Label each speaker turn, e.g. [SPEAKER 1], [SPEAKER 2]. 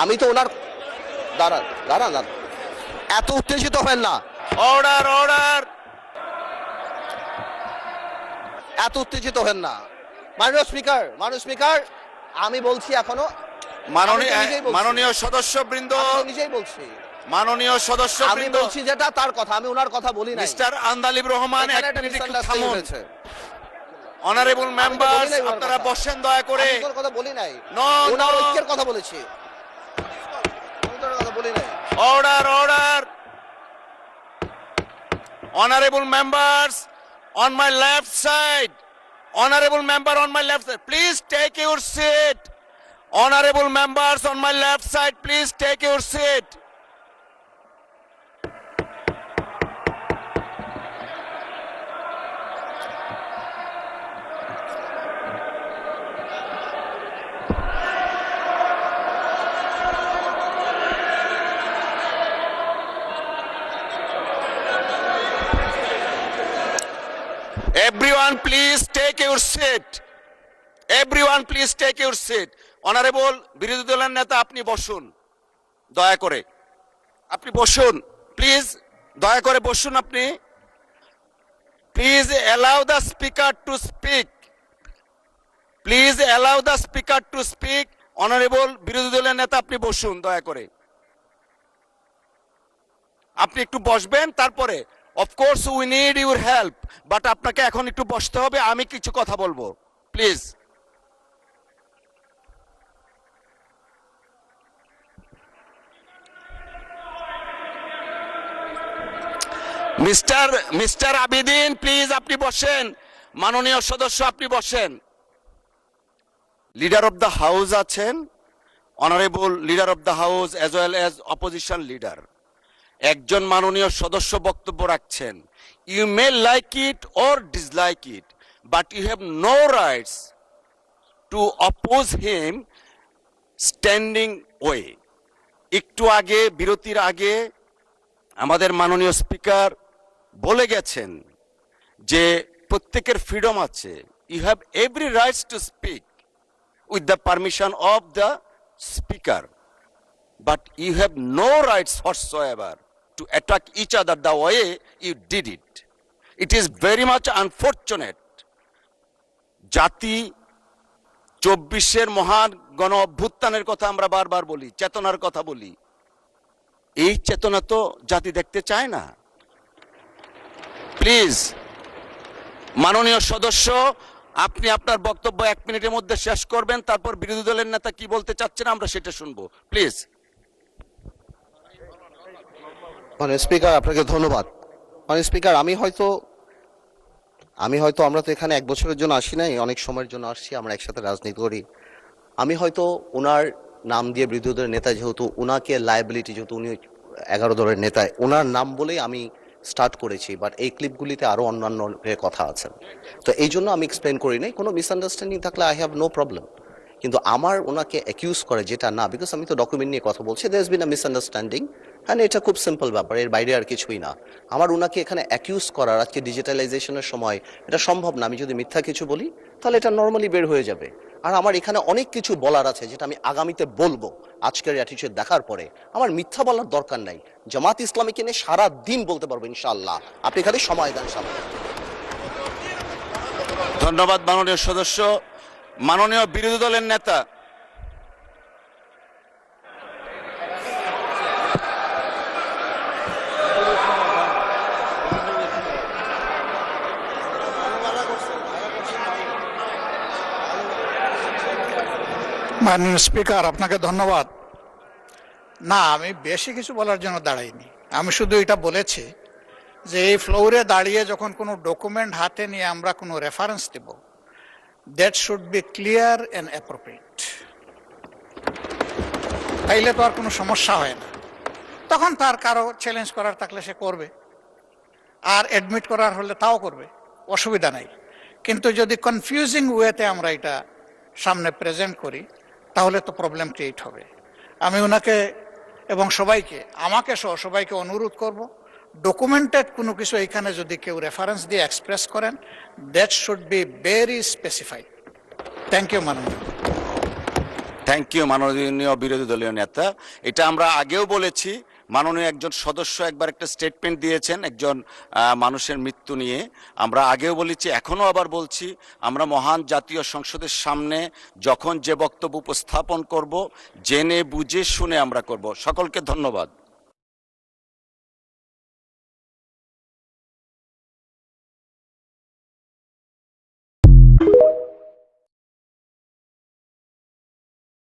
[SPEAKER 1] আমি তো ওনার দাঁড়ান দাঁড়ান দাঁড়ান, এত উত্তেজিত হবেন না।
[SPEAKER 2] Order order.
[SPEAKER 1] এত উত্তেজিত হবেন না। মাননীয় স্পিকার, আমি বলছি এখনো।
[SPEAKER 2] মাননীয় সদস্যবৃন্দ,
[SPEAKER 1] নিজেই বলছি
[SPEAKER 2] মাননীয়
[SPEAKER 1] আমি
[SPEAKER 2] সদস্যবৃন্দ,
[SPEAKER 1] বলছি যেটা তার কথা, আমি ওনার কথা বলি না।
[SPEAKER 2] মিস্টার আন্দালিব রহমান,
[SPEAKER 1] এখানে
[SPEAKER 2] এক
[SPEAKER 1] একটা
[SPEAKER 2] মিনিট একটু
[SPEAKER 1] misunderstanding
[SPEAKER 2] থামুন।
[SPEAKER 1] হয়েছে।
[SPEAKER 2] অনারেবল মেম্বার্স,
[SPEAKER 1] বলি নাই ওনার
[SPEAKER 2] আপনারা
[SPEAKER 1] কথা।
[SPEAKER 2] বসেন দয়া করে।
[SPEAKER 1] আমি তোর কথা বলি নাই।
[SPEAKER 2] নো
[SPEAKER 1] ওনার
[SPEAKER 2] নো,
[SPEAKER 1] ঐক্যের কথা বলেছি, আমি তোর কথা বলি নাই।
[SPEAKER 2] Order order. Honorable members on my left side, honorable member on my left side, please take your seat. Honorable members on my left side, please take your seat. Everyone please take your seat. Everyone please take your seat. Honorable বিরোধী দলের নেতা, আপনি বসুন দয়া করে। আপনি বসুন please, দয়া করে বসুন আপনি। Please allow the speaker to speak. Please allow the speaker to speak. Honorable বিরোধী দলের নেতা, আপনি বসুন দয়া করে। আপনি একটু বসবেন, তারপরে of course we need your help, but আপনাকে এখন একটু বসতে হবে, আমি কিছু কথা বলবো প্লিজ। মিস্টার আবিদিন, প্লিজ আপনি বসেন। মাননীয় সদস্য, আপনি বসেন। লিডার অফ দ্য হাউস আছেন, honourable leader of the house as well as opposition leader. একজন মাননীয় সদস্য বক্তব্য রাখছেন। You may like it or dislike it, but you have no rights to oppose him standing way. একটু আগে, বিরতির আগে আমাদের মাননীয় স্পিকার বলে গেছেন যে প্রত্যেকের ফ্রিডম আছে। You have every rights to speak with the permission of the speaker, but you have no rights whatsoever to attack each other the way you did it. It is very much unfortunate. জাতি 24-এর মহান গণ অভ্যুত্থানের কথা আমরা বারবার বলি, চেতনার কথা বলি। এই চেতনা তো জাতি দেখতে চায় না। প্লিজ মাননীয় সদস্য, আপনি আপনার বক্তব্য 1 মিনিটের মধ্যে শেষ করবেন, তারপর বিরোধী দলের নেতা কি বলতে চাচ্ছেন আমরা সেটা শুনবো প্লিজ।
[SPEAKER 1] মানে স্পিকার, আপনাকে ধন্যবাদ। মানে স্পিকার, আমি হয়তো আমরা তো এখানে 1 বছরের জন্য আসি নাই, অনেক সময়ের জন্য আসছি, আমরা একসাথে রাজনীতি করি। আমি হয়তো ওনার নাম দিয়ে বিরোধী দলের নেতা, যেহেতু ওনাকে লায়াবিলিটি, যেহেতু উনি 11 দলের নেতা, ওনার নাম বলেই আমি স্টার্ট করেছি, বাট এই ক্লিপগুলিতে আরো অন্যান্য কথা আছে, তো এই জন্য আমি এক্সপ্লেন করি নাই। কোনো মিসআন্ডারস্ট্যান্ডিং থাকলে আই হ্যাভ নো প্রবলেম, কিন্তু আমার ওনাকে অ্যাকিউজ করে যেটা না, বিকজ আমি তো ডকুমেন্ট নিয়ে কথা বলছি, there has been a misunderstanding, হ্যাঁ এটা খুব সিম্পল ব্যাপার, এর বাইরে আর কিছুই না। আমার ওনাকে এখানে অ্যাকিউজ করার, আজকে ডিজিটালাইজেশনের সময় এটা সম্ভব না। আমি যদি মিথ্যা কিছু বলি তাহলে এটা নর্মালি বের হয়ে যাবে। আর আমার এখানে অনেক কিছু বলার আছে যেটা আমি আগামীতে বলবো। আজকের অ্যাটিটিউড দেখার পরে আমার মিথ্যা বলার দরকার নাই। জামাত ইসলামীকে নিয়ে সারা দিন বলতে পারবো ইনশাআল্লাহ, আপনি খালি সময় দেন সামনে।
[SPEAKER 2] ধন্যবাদ মাননীয় সদস্য। মাননীয় বিরোধী দলের নেতা,
[SPEAKER 3] মাননীয় স্পিকার, আপনাকে ধন্যবাদ। না, আমি বেশি কিছু বলার জন্য দাঁড়াইনি। আমি শুধু এটা বলেছি যে এই ফ্লোরে দাঁড়িয়ে যখন কোনো ডকুমেন্ট হাতে নিয়ে আমরা কোনো রেফারেন্স দেব, that should be clear and appropriate. তাইলে তো আর কোনো সমস্যা হয় না। তখন তার কারো চ্যালেঞ্জ করার থাকলে সে করবে, আর অ্যাডমিট করার হলে তাও করবে, অসুবিধা নাই। কিন্তু যদি কনফিউজিং ওয়েতে আমরা এটা সামনে প্রেজেন্ট করি তাহলে তো প্রবলেম ক্রিয়েট হবে। আমি ওনাকে এবং সবাইকে, আমাকে সহ সবাইকে অনুরোধ করব, ডকুমেন্টেড কোনো কিছু এখানে যদি কেউ রেফারেন্স দিয়ে এক্সপ্রেস করেন, that should be very specified. Thank you মাননীয়।
[SPEAKER 2] থ্যাংক ইউ মাননীয় বিরোধী দলীয় নেতা। এটা আমরা আগেও বলেছি, মাননীয় একজন সদস্য একবার একটা স্টেটমেন্ট দিয়েছেন একজন মানুষের মৃত্যু নিয়ে। আমরা আগেও বলেছি, এখনো আবার বলছি, আমরা মহান জাতীয় সংসদের সামনে যখন যে বক্তব্য উপস্থাপন করব, জেনে বুঝে শুনে আমরা করব। সকলকে ধন্যবাদ।